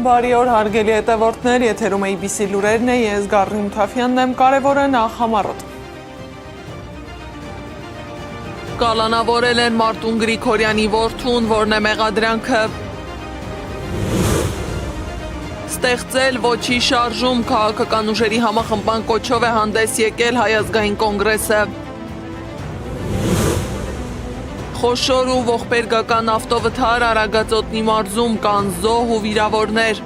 Բարի օր հարգելի հետևորդներ, եթերում ABC լուրերն է, ես Գառնի Մութաֆյանն եմ, կարևորը նախ համառոտ։ Կալանավորել են Մարտուն Գրիգորյանի որդուն, որն է մեղադրանքը ստեղծել ոչի շարժում, քաղաքական ուժերի համախմբման կոչով է հանդես եկել Հայ ազգային կոնգրեսը։ Խոշոր ու ողբերգական ավտովթար Արագածոտնի մարզում կան զոհ ու վիրավորներ։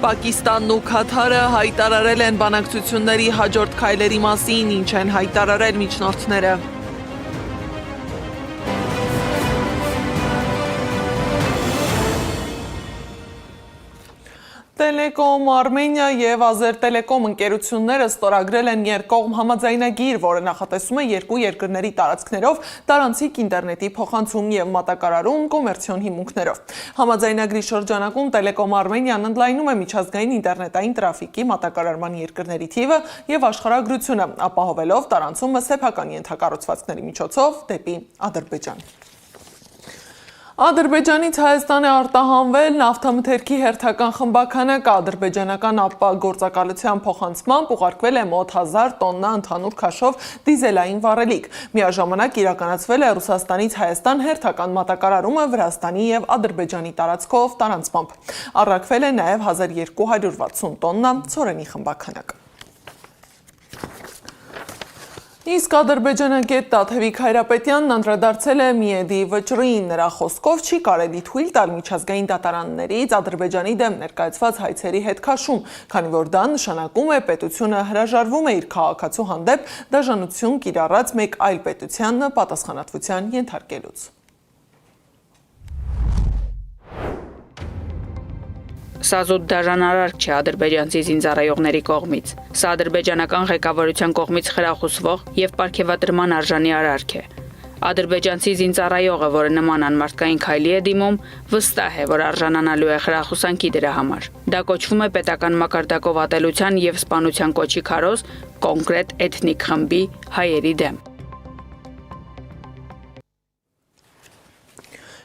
Պակիստանն ու Քաթարը հայտարարել են բանակցությունների հաջորդ քայլերի մասին, ինչ են հայտարարել միջնորդները։ Տելեկոմ Արմենիա և Ազերտելեկոմ ընկերությունները ստորագրել են երկկողմ համաձայնագիր, որը նախատեսում է երկու երկրների տարածքներով տարանցիկ ինտերնետի փոխանցում և մատակարարում կոմերցիոն հիմունքներով։ Համաձայնագրի շրջանակում Տելեկոմ Արմենիան ընդլայնում է միջազգային ինտերնետային տրաֆիկի մատակարարման երկրների թիվը և աշխարհագրությունը, ապահովելով տարանցումը սեփական ենթակառուցվածքների միջոցով դեպի Ադրբեջան։ Ադրբեջանից Հայաստան է արտահանվել նավթամթերքի հերթական խմբաքանակը, ադրբեջանական ապագործակալության փոխանցմամբ ուղարկվել է մոտ 1000 տոննա ընդհանուր քաշով դիզելային վառելիք։ Միաժամանակ իրականացվել է Ռուսաստանից Հայաստան հերթական մատակարարումը Վրաստանի և Ադրբեջանի տարածքով տարանցմամբ։ Առաքվել է նաև 1260 տոննա ցորենի խմբաքանակ։ Իսկ ադրբեջանագետ Տաթևիկ Հայրապետյանն անդրադարձել է Միեդի վճռին, նրա խոսքով չի կարելի թույլ տալ միջազգային դատարաններից Ադրբեջանի դեմ ներկայացված հայցերի հետ քաշում, քանի որ դա նշանակում է պետությունը հրաժարվում է իր քաղաքացու հանդեպ դաժանություն կիրառած մեկ այլ պետության պատասխանատվության ենթարկելուց։ Սա զուտ դաժանարար չէ ադրբեջանցի զինծառայողների կողմից։ Սա ադրբեջանական ղեկավարության կողմից խրախուսվող և պարգևատրման արժանի արարք է։ Ադրբեջանցի զինծառայողը, որը նման անմարդկային քայլի է դիմում, վստահ է, որ արժանանալու է խրախուսանքի դրա համար։ Դա կոչվում է պետական մակարդակով ատելության և սպանության կոչի քարոզ կոնկրետ էթնիկ խմբի հայերի դեմ։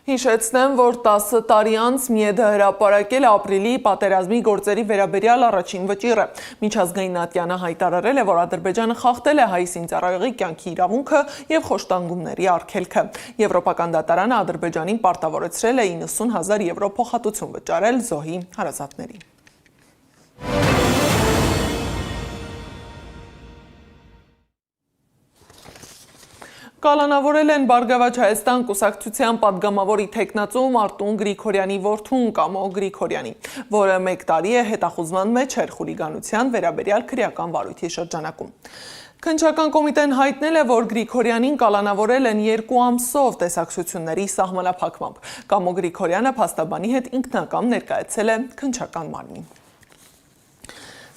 Հիշեցնեմ, որ 10 տարի անց Միեդը հրապարակել է ապրիլի պատերազմի գործերի վերաբերյալ առաջին վճիռը։ Միջազգային ատյանը հայտարարել է, որ Ադրբեջանը խախտել է հայ զինծառայողի կյանքի իրավունքը և խոշտանգումների արգելքը։ Եվրոպական դատարանը Ադրբեջանին պարտավորեցրել է 90,000 եվրո փոխհատուցում վճարել զոհի հարազատներին։ Կալանավորել են Բարգավաճ Հայաստան կուսակցության պատգամավորի թեկնածու Մարտուն Գրիգորյանի որդուն Կամո Գրիգորյանի, որը 1 տարի է հետախուզման մեջ էր խուլիգանության վերաբերյալ քրեական վարույթի շրջանակում։ Քննչական կոմիտեն հայտնել է, որ Գրիգորյանին կալանավորել են 2 ամսով տեսակցությունների սահմանափակմամբ։ Կամո Գրիգորյանը փաստաբանի հետ ինքնակամ ներկայացել է քննչական մարմին։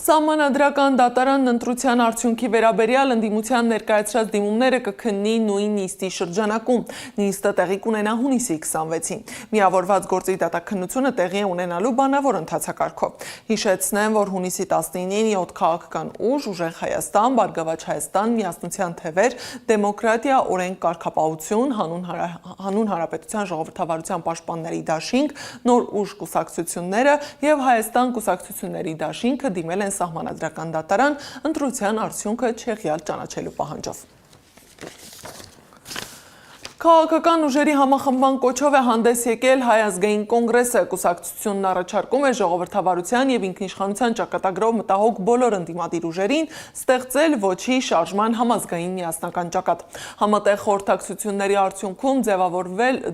Սահմանադրական դատարանն ընտրության արդյունքի վերաբերյալ ընդդիմության ներկայացրած դիմումները կքննի նույն նիստի շրջանակում։ Նիստը տեղի կունենա հունիսի 26-ին։ Միավորված գործի դատաքննությունը տեղի է ունենալու բանավոր ընթացակարգով։ Հիշեցնեմ, որ հունիսի 19-ին 7 քաղաքական ուժ՝ Ուժեղ Հայաստան, Բարգավաճ Հայաստան, Միասնության թևեր, Դեմոկրատիա, օրենք, կարգապահություն, Հանուն Հանրապետության ժողովրդավարության պաշտպանների դաշինք, Նոր ուժ կուսակցությունները և Հայաստան կուսակցությունների դաշինքը դիմել են սահմանադրական դատարան ընտրության արդյունքը չեղյալ ճանաչելու պահանջով։ Քաղաքական ուժերի համախմբման կոչով է հանդես եկել Հայ ազգային կոնգրեսը։ Կուսակցությունն առաջարկում է ժողովրդավարության և ինքնիշխանության ճակատագրով մտահոգ բոլոր ընդդիմադիր ուժերին ստեղծել ոչի շարժման համազգային միասնական ճակատ։ Համատեղ խորհրդակցությունների արդյունքում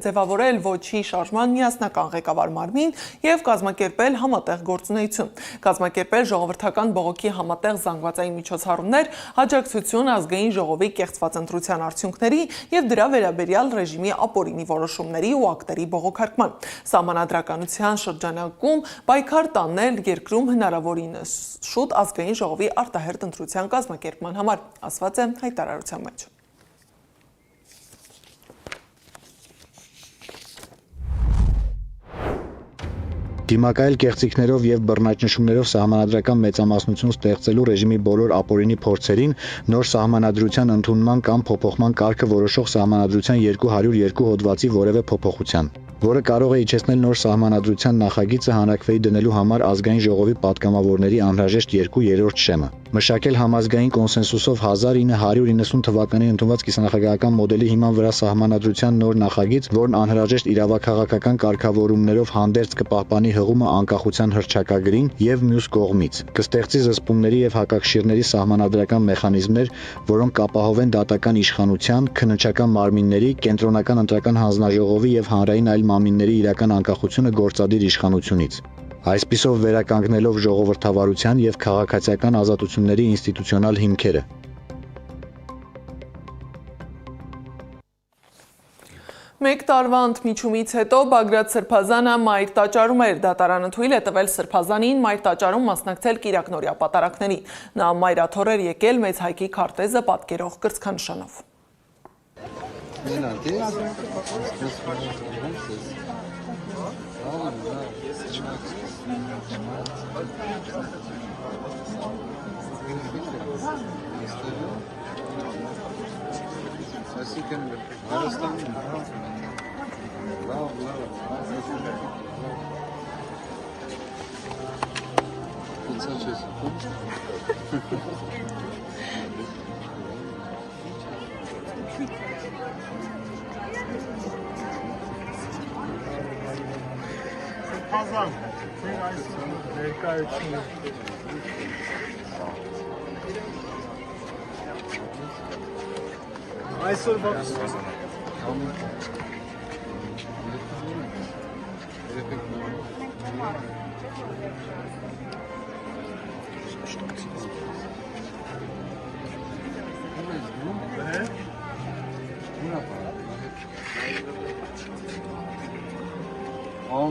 ձևավորել ոչի շարժման միասնական ղեկավար մարմին և կազմակերպել համատեղ գործունեություն։ Կազմակերպել ժողովրդական բողոքի համատեղ զանգվածային միջոցառումներ, աջակցություն ազգային ժողովի կեղծված ընտրության արդյունքների և դրա վերաբերյալ ռեժիմի ապօրինի որոշումների ու ակտերի բողոքարկման։ Սահմանադրականության շրջանակում պայքար տանել երկրում հնարավորինս շուտ ազգային ժողովի արտահերթ ընտրության կազմակերպման համար, ասված է հայտարարության մեջ։ Դիմակայել կեղծիքներով և բռնաճնշումներով սահմանադրական մեծամասնություն ստեղծելու ռեժիմի բոլոր ապօրինի փորձերին նոր սահմանադրության ընդունման կամ փոփոխման կարգը որոշող սահմանադրության 202 հոդվածի որևէ փոփոխության։ որը կարող է իջեցնել նոր սահմանադրության նախագիծը հանրաքվեի դնելու համար ազգային ժողովի պատգամավորների անհրաժեշտ 2/3 շեմը։ Մշակել համազգային կոնսենսուսով 1990 թվականին ընդունված կիսանախագահական մոդելի հիման վրա սահմանադրության նոր նախագիծ, որն անհրաժեշտ իրավաքաղաքական կարգավորումներով հանդերձ կպահպանի հղումը անկախության հռչակագրին եւ մյուս կողմից կստեղծի զսպումների եւ հակակշիռների սահմանադրական մեխանիզմներ, որոնք կապահովեն դատական իշխանության, քննչական մարմինների, կենտրոնական ընտրական հանձնաժողովի եւ հանրային այլ մարմինների իրական անկախությունը գործադիր իշխանությունից։ Այսպիսով վերականգնելով ժողովրդավարության եւ քաղաքացիական ազատությունների ինստիտուցիոնալ հիմքերը։ Մեկ տարվա ընդմիջումից հետո Բագրատ Սրբազանը մայր տաճարում էր, դատարանը թույլ է տվել Սրբազանին մայր տաճարում մասնակցել կիրակնօրյա պատարակներին։ Նա մայրաթոռ էր եկել Մեծ Հայքի քարտեզը պատկերող կրծքանշանով։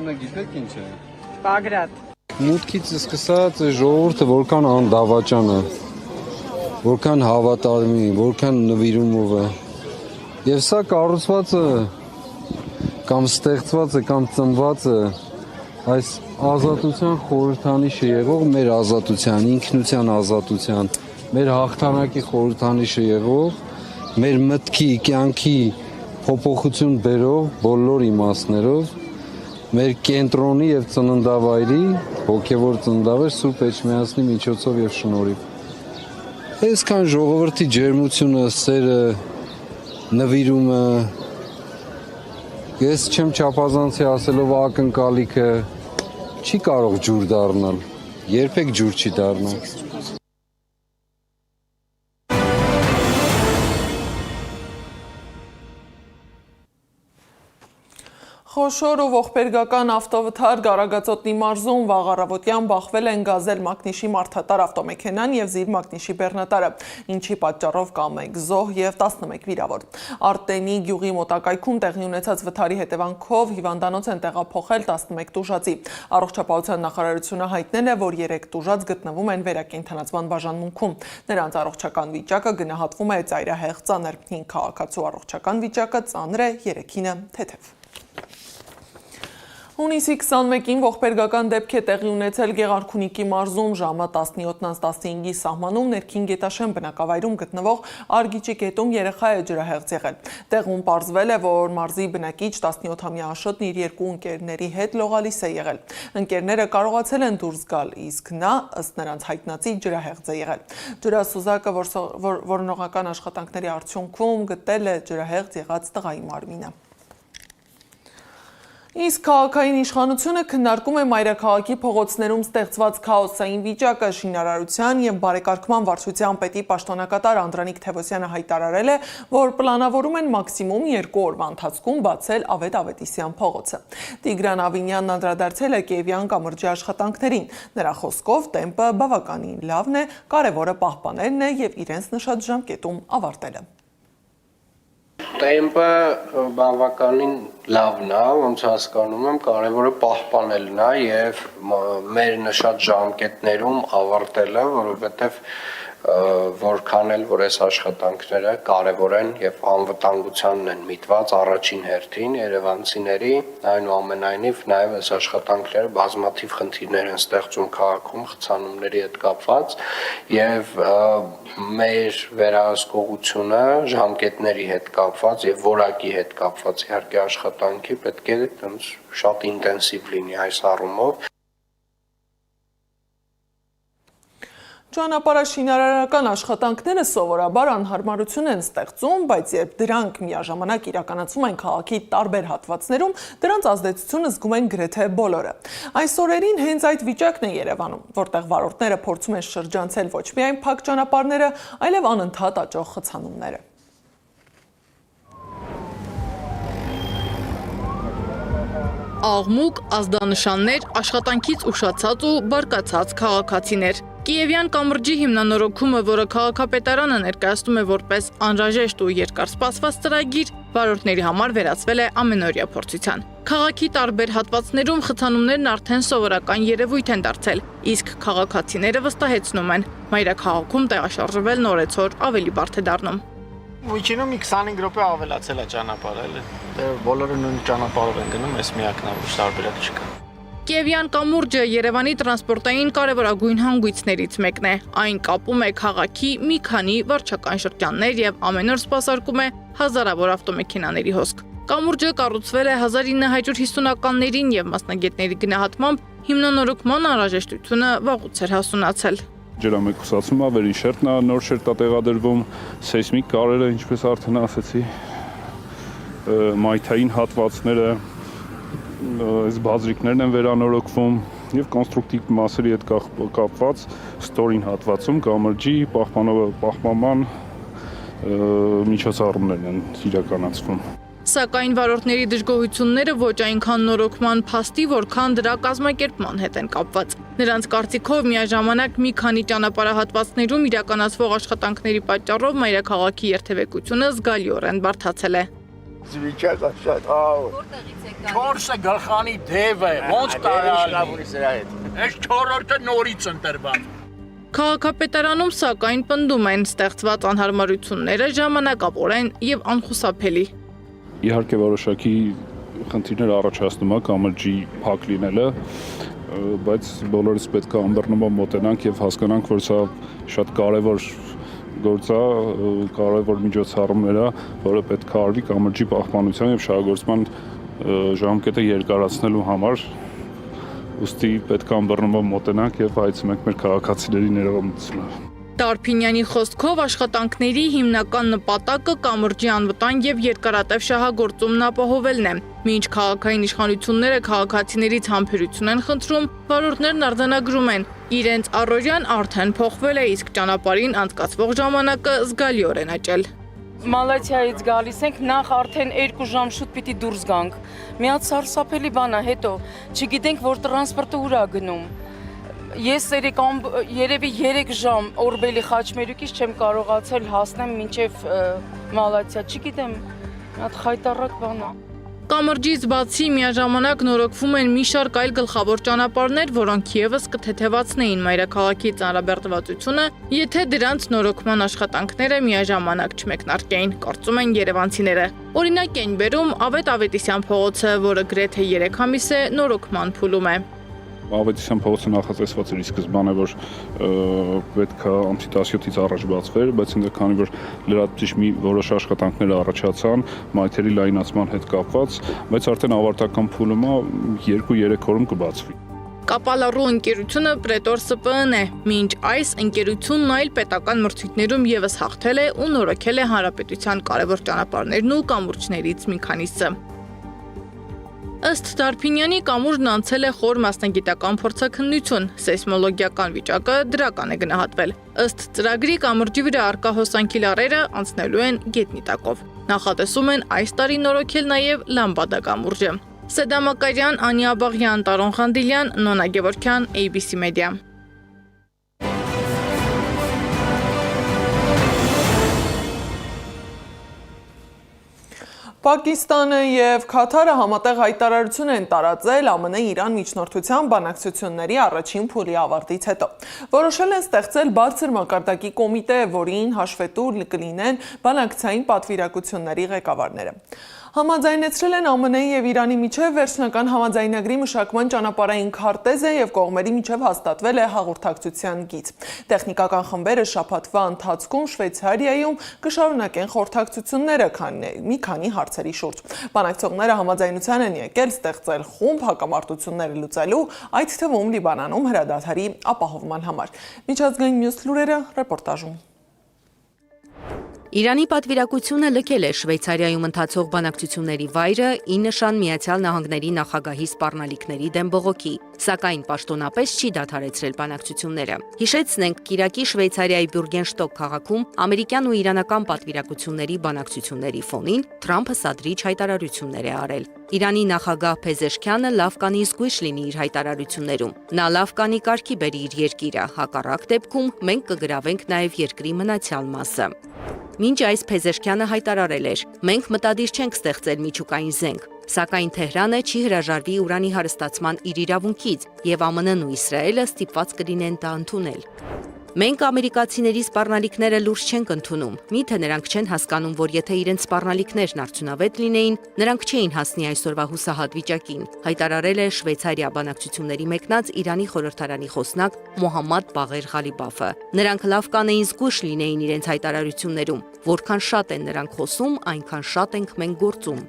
Անունը գիտեք ինչ է։ Բագրատ։ Մուտքից սկսած ժողովուրդը որքան անդավաճան է, որքան հավատարմի, որքան նվիրումով է։ Եվ սա կառուցված է կամ ստեղծված է կամ ծնված է այս ազատության խորհրդանիշը եղող մեր ազատության, ինքնության ազատության, մեր հաղթանակի խորհրդանիշը եղող մեր մտքի, կյանքի փոփոխություն բերող բոլոր իմաստներով մեր կենտրոնի եւ ծննդավայրի հոգեվոր ծննդավայր Սուրբ Էջմիածնի միջոցով եւ շնորհիվ։ Այսքան ժողովրդի ջերմությունը, սերը, նվիրումը, ես չեմ չափազանցի ասելով ակնկալիքը չի կարող ջուր դառնալ, երբեք ջուր չի դառնալ։ Խոշոր ու ողբերգական ավտովթար Գարագածոտնի մարզում վաղ առավոտյան բախվել են գազել մակնիշի մարդատար ավտոմեքենան եւ զիր մակնիշի բեռնատարը, ինչի պատճառով կա 1 զոհ եւ 11 վիրավոր։ Արտենի գյուղի մոտակայքում տեղի ունեցած վթարի հետևանքով հիվանդանոց են տեղափոխել 11 տուժածի։ Առողջապահության նախարարությունը հայտնել է, որ 3 տուժած գտնվում են վերակենդանացման բաժանմունքում։ Նրանց առողջական վիճակը գնահատվում է ծայրահեղ ծանր։ 5 քաղաքացու առողջական վիճակը ծանր է, 3-ինը թեթև։ Հունիսի 21-ին ողբերգական դեպք է տեղի ունեցել Գեղարքունիքի մարզում ժամը 17:15-ի սահմանում ներքին Գետաշեն բնակավայրում գտնվող Արգիճի գետում երեխա է ջրահեղձ եղել։ Տեղում պարզվել է, որ մարզի բնակիչ 17-ամյա Աշոտն իր 2 ընկերների հետ լողալիս է եղել։ Ընկերները կարողացել են դուրս գալ, իսկ նա ըստ նրանց հայտնածի ջրահեղձ է եղել։ Ջրասուզակը որոնողական աշխատանքների արդյունքում գտել է ջրահեղձ եղած տղայի մարմինը։ Իսկ քաղաքային իշխանությունը քննարկում է մայրաքաղաքի փողոցներում ստեղծված քաոսային վիճակը։ Շինարարության եւ բարեկարգման վարչության պետի պաշտոնակատար Անդրանիկ Թևոսյանը հայտարարել է, որ պլանավորում են մաքսիմում 2 օրվա ընթացքում բացել Ավետ Ավետիսյան փողոցը։ Տիգրան Ավինյանն անդրադարձել է Կիևյան կամրջի աշխատանքներին։ Նրա խոսքով տեմպը բավականին լավն է, կարևորը պահպանելն է եւ իրենց նշած ժամկետում ավարտելը։ Տեմպը բավականին լավն է, ոնց հասկանում եմ, կարևորը պահպանելն է եւ մեր նշած ժամկետներում ավարտելը, որովհետեւ որքան էլ որ այս աշխատանքները կարևոր են եւ անվտանգությանն են միտված առաջին հերթին երևանցիների, այնուամենայնիվ նաեւ այս աշխատանքները բազմաթիվ խնդիրներ են ստեղծում քաղաքում խցանումների հետ կապված եւ մեր վերահսկողությունը ժամկետների հետ կապված եւ որակի հետ կապված իհարկե աշխատանքի պետք է շատ ինտենսիվ լինի այս առումով։ Ճանապարհաշինարարական աշխատանքները սովորաբար անհարմարություն են ստեղծում, բայց երբ դրանք միաժամանակ իրականացվում են քաղաքի տարբեր հատվածներում, դրանց ազդեցությունը զգում են գրեթե բոլորը։ Այս օրերին հենց այդ վիճակն է Երևանում, որտեղ վարորդները փորձում են շրջանցել ոչ միայն փակ ճանապարհները, այլև անընդհատ աճող խցանումները։ Աղմուկ, ազդանշաններ, աշխատանքից ուշացած ու բարկացած քաղաքացիներ։ Կիևյան կամրջի հիմնանորոգումը, որը քաղաքապետարանը ներկայացնում է որպես անհրաժեշտ ու երկար սպասված ծրագիր, վարորդների համար վերածվել է ամենօրյա փորձության։ Քաղաքի տարբեր հատվածներում խցանումներն արդեն սովորական երևույթ են դարձել, իսկ քաղաքացիները վստահեցնում են, մայրաքաղաքում տեղաշարժվել նորեցօր ավելի բարդ է դառնում։ Միջինում մի 25 րոպե ավելացել է ճանապարհը, բոլորը նույն ճանապարհով են գնում, այս միակն է, ոչ տարբերակ չկա։ Կիևյան կամուրջը Երևանի տրանսպորտային կարևորագույն հանգույցներից մեկն է։ Այն կապում է քաղաքի մի քանի վարչական շրջաններ եւ ամեն օր սպասարկում է հազարավոր ավտոմեքենաների հոսք։ Կամուրջը կառուցվել է 1950-ականներին եւ մասնագետների գնահատմամբ հիմնանորոգման անհրաժեշտությունը վաղուց էր հասունացել։ Ջրամեկուսացումը, վերին նոր շերտ է տեղադրվում, սեյսմիկ կարերը, ինչպես արդեն ասեցի, մայթային հատվածները, այս բազրիկներն են վերանորոգվում եւ կոնստրուկտիվ մասերի հետ կապված ստորին հատվածում կամրջի պահպանման միջոցառումներն են իրականացվում։ Սակայն վարորդների դժգոհությունները ոչ այնքան նորոգման փաստի, որքան դրա կազմակերպման հետ են կապված։ Նրանց կարծիքով միաժամանակ մի քանի ճանապարհահատվածներում իրականացվող աշխատանքների պատճառով մայրաքաղաքի երթևեկությունը զգալիորեն բարդացել է։ Վիճակը շատ Որտեղից եք գալիս։ 4-ը գլխանի դև է, ոնց կարալի։ Այս 4-րդը նորից ընտրված։ Քաղաքապետարանում սակայն պնդում են ստեղծված անհարմարությունները ժամանակավոր են եւ անխուսափելի։ Իհարկե որոշակի խնդիրներ առաջացնում է կամրջի փակ լինելը, բայց բոլորից պետք է անդառնալով մոտենանք եւ հասկանանք, որ սա շատ կարեւոր գործ է, կարևոր միջոցառումներ է, որը պետք է արվի կամրջի պահպանության եւ շահագործման ժամկետը երկարացնելու համար։ Ուստի պետք է անդառնալով մոտենանք եւ հայցնենք մեր քաղաքացիների ներողամտությունը։ Տարփինյանի խոսքով աշխատանքների հիմնական նպատակը կամրջի անվտանգ եւ երկարատև շահագործումն ապահովելն է։ Մինչ քաղաքային իշխանությունները քաղաքացիներից համբերություն են խնդրում, վարորդներն արձանագրում են, իրենց առօրյան արդեն փոխվել է, իսկ ճանապարհին անցկացվող ժամանակը զգալիորեն աճել։ Մալաթիայից գալիս ենք, նախ արդեն 2 ժամ շուտ պիտի դուրս գանք։ Միած սարսափելի բան է, հետո չգիտենք, որ տրանսպորտը ուր է գնում։ Ես երևի 3 ժամ Օրբելի Խաչմերուկից չեմ կարողացել հասնեմ մինչև Մալաթիա, չգիտեմ, հատ խայտառակ բան է։ Կամրջից բացի միաժամանակ նորոգվում են մի շարք այլ գլխավոր ճանապարհներ, որոնք եւս կթեթևացնեին մայրաքաղաքի ծանրաբեռնվածությունը, եթե դրանց նորոգման աշխատանքները միաժամանակ չմեկնարկեին, կարծում են երևանցիները։ Օրինակ են բերում Ավետ Ավետիսյան փողոցը, որը գրեթե 3 ամիս է նորոգման փուլում է։ Ավետիսյան փողոցը նախատեսված էր ի սկզբանե, որ պետք է ամսի 17-ից առաջ բացվեր, բայց ինձ քանի որ լրացուցիչ մի որոշ աշխատանքներ առաջացան մայթերի լայնացման հետ կապված, բայց արդեն ավարտական փուլում է 2-3 օրում կբացվի։ Կապալառու ընկերությունը Պրետոր ՍՊԸ-ն է, մինչ այս ընկերությունն այլ պետական մրցույթներում եւս հաղթել է ու նորոգել է հանրապետության կարևոր ճանապարհներն ու կամուրջներից մի քանիսը։ Ըստ Տարփինյանի կամուրջն անցել է խոր մասնագիտական փորձաքննություն, սեյսմոլոգիական վիճակը դրական է գնահատվել։ Ըստ ծրագրի կամրջի վրա առկա հոսանքի լարերը անցնելու են գետնի տակով։ Նախատեսում են այս տարի նորոգել նաև Լամբադա կամուրջը։ Սեդա Մակարյան, Անի Աբաղյան, Տարոն Խանդիլյան, Նոնա Գևորգյան, ABC Media։ Պակիստանը եւ Քաթարը համատեղ հայտարարություն են տարածել ԱՄՆ-Իրան միջնորդության բանակցությունների առաջին փուլի ավարտից հետո։ Որոշել են ստեղծել բարձր մակարդակի կոմիտե, որին հաշվետու կլինեն բանակցային պատվիրակությունների ղեկավարները։ Համաձայնեցրել են ԱՄՆ-ի եւ Իրանի միջև վերջնական համաձայնագրի մշակման ճանապարհային քարտեզը եւ կողմերի միջև հաստատվել է հաղորդակցության գիծ։ Տեխնիկական խմբերը շաբաթվա ընթացքում Շվեյցարիայում կշարունակեն խորհրդակցությունները մի քանի հարցերի շուրջ։ Բանակցողները համաձայնության են եկել ստեղծել խումբ հակամարտությունները լուծելու, այդ թվում Լիբանանում հրադադարի ապահովման համար։ Միջազգային մյուս լուրերը ռեպորտաժում։ Իրանի պատվիրակությունը լքել է Շվեյցարիայում ընթացող բանակցությունների վայրը ի նշան Միացյալ Նահանգների նախագահի սպառնալիքների դեմ բողոքի, սակայն պաշտոնապես չի դադարեցրել բանակցությունները։ Հիշեցնենք, Կիրակի Շվեյցարիայի Բյուրգենշտոկ քաղաքում ամերիկյան ու իրանական պատվիրակությունների բանակցությունների ֆոնին Թրամփը սադրիչ հայտարարություններ է արել։ Իրանի նախագահ Փեզեշքյանը լավ կանի զգույշ լինի իր հայտարարություններում։ Նա լավ կանի կարգի բերի իր երկիրը, հակառակ դեպքում մենք կգրավենք նաև երկրի մնացյալ մասը։ Մինչ այս Փեզեշքյանը հայտարարել էր. մենք մտադիր չենք ստեղծել միջուկային զենք, սակայն Թեհրանը չի հրաժարվի ուրանի հարստացման իր իրավունքից եւ ԱՄՆ-ն ու Իսրայելը ստիպված կլինեն դա ընդունել։ Մենք ամերիկացիների սպառնալիքները լուրջ չենք ընդունում։ Միթե նրանք չեն հասկանում, որ եթե իրենց սպառնալիքներն արդյունավետ լինեին, նրանք չէին հասնի այսօրվա հուսահատ վիճակին, հայտարարել է Շվեյցարիա բանակցությունների մեկնած Իրանի խորհրդարանի խոսնակ Մոհամմադ Բաղեր Ղալիբաֆը։ Նրանք լավ կանեին զգույշ լինեին իրենց հայտարարություններում, որքան շատ են նրանք խոսում, այնքան շատ ենք մենք գործում։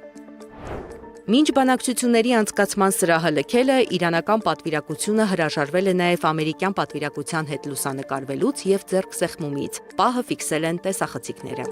Մինչ բանակցությունների անցկացման սրահը լքելը, իրանական պատվիրակությունը հրաժարվել է նաև ամերիկյան պատվիրակության հետ լուսանկարվելուց եւ ձեռքսեղմումից։ Պահը ֆիքսել են տեսախցիկները։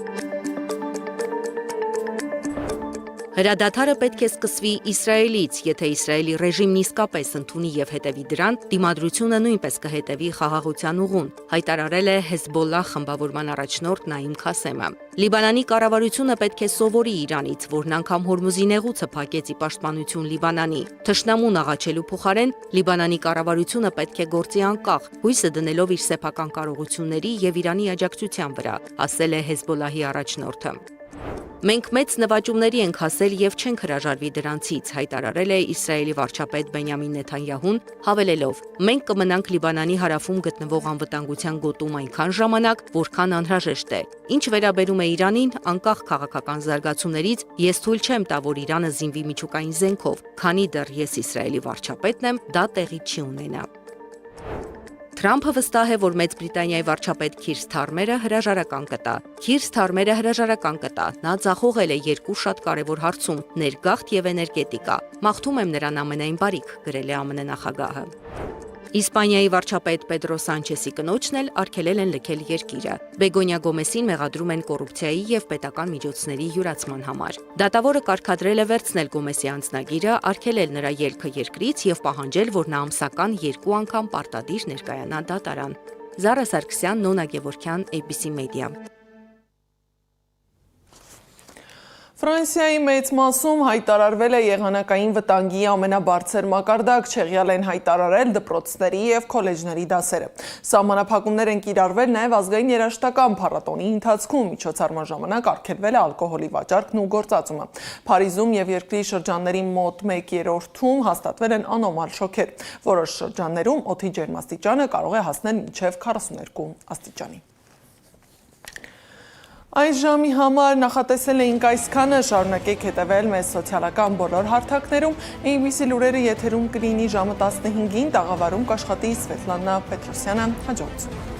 Հրադադարը պետք է սկսվի Իսրայելից, եթե Իսրայելի ռեժիմն իսկապես ընդունի եւ հետևի դրան, դիմադրությունը նույնպես կհետևի խաղաղության ուղուն, հայտարարել է Հեզբոլլահ խմբավորման առաջնորդ Նաիմ Քասեմը։ Լիբանանի կառավարությունը պետք է սովորի Իրանից, որն անգամ Հորմուզի նեղուցը փակեց ի պաշտպանություն Լիբանանի։ Թշնամուն աղաչելու փոխարեն Լիբանանի կառավարությունը պետք է գործի անկախ, հույսը դնելով իր սեփական կարողությունների եւ Իրանի աջակցության վրա, ասել է Հեզբոլլահի առաջնորդը։ Մենք մեծ նվաճումների ենք հասել եւ չենք հրաժարվի դրանցից, հայտարարել է Իսրայելի վարչապետ Բենյամին Նեթանյահուն, հավելելով. մենք կմնանք Լիբանանի հարավում գտնվող անվտանգության գոտում այնքան ժամանակ, որքան անհրաժեշտ է։ Ինչ վերաբերում է Իրանին, անկախ քաղաքական զարգացումներից, ես թույլ չեմ տա, որ Իրանը զինվի միջուկային զենքով, քանի դեռ ես Իսրայելի վարչապետն եմ, դա տեղի չի ունենա։ Թրամփը վստահ է, որ Մեծ Բրիտանիայի վարչապետ Քիր Սթարմերը հրաժարական կտա։ Քիր Սթարմերը հրաժարական կտա։ Նա ձախողել է երկու շատ կարևոր հարցում՝ ներգաղթ եւ էներգետիկա։ Մաղթում եմ նրան ամենայն բարիք, գրել է ԱՄՆ նախագահը։ Իսպանիայի վարչապետ Պեդրո Սանչեսի կնոջն էլ արգելել են լքել երկիրը։ Բեգոնյա Գոմեսին մեղադրում են կոռուպցիայի եւ պետական միջոցների յուրացման համար։ Դատավորը կարգադրել է վերցնել Գոմեսի անձնագիրը, արգելել նրա ելքը երկրից եւ պահանջել, որ նա ամսական 2 անգամ պարտադիր ներկայանա դատարան։ Զարա Սարգսյան, Նոնա Գևորգյան, ABC Media։ Ֆրանսիայի մեծ մասում հայտարարվել է եղանակային վտանգի ամենաբարձր մակարդակ, չեղյալ են հայտարարել դպրոցների եւ քոլեջների դասերը։ Սահմանափակումներ են կիրառվել նաեւ ազգային երաժշտական փառատոնի ընթացքում, միջոցառման ժամանակ արգելվել է ալկոհոլի վաճառքն ու գործածումը։ Փարիզում եւ երկրի շրջանների մոտ 1/3-ում հաստատվել են անոմալ շոկեր։ Որոշ շրջաններում օդի ջերմաստիճանը կարող է հասնել մինչեւ 42 աստիճանի։ Այս ժամի համար նախատեսել էինք այսքանը, շարունակեք հետևել մեզ սոցիալական բոլոր հարթակներում, ABC լուրերը եթերում կլինի ժամը 15-ին, տաղավարում կաշխատի Սվետլանա Պետրոսյանը, հաջողություն։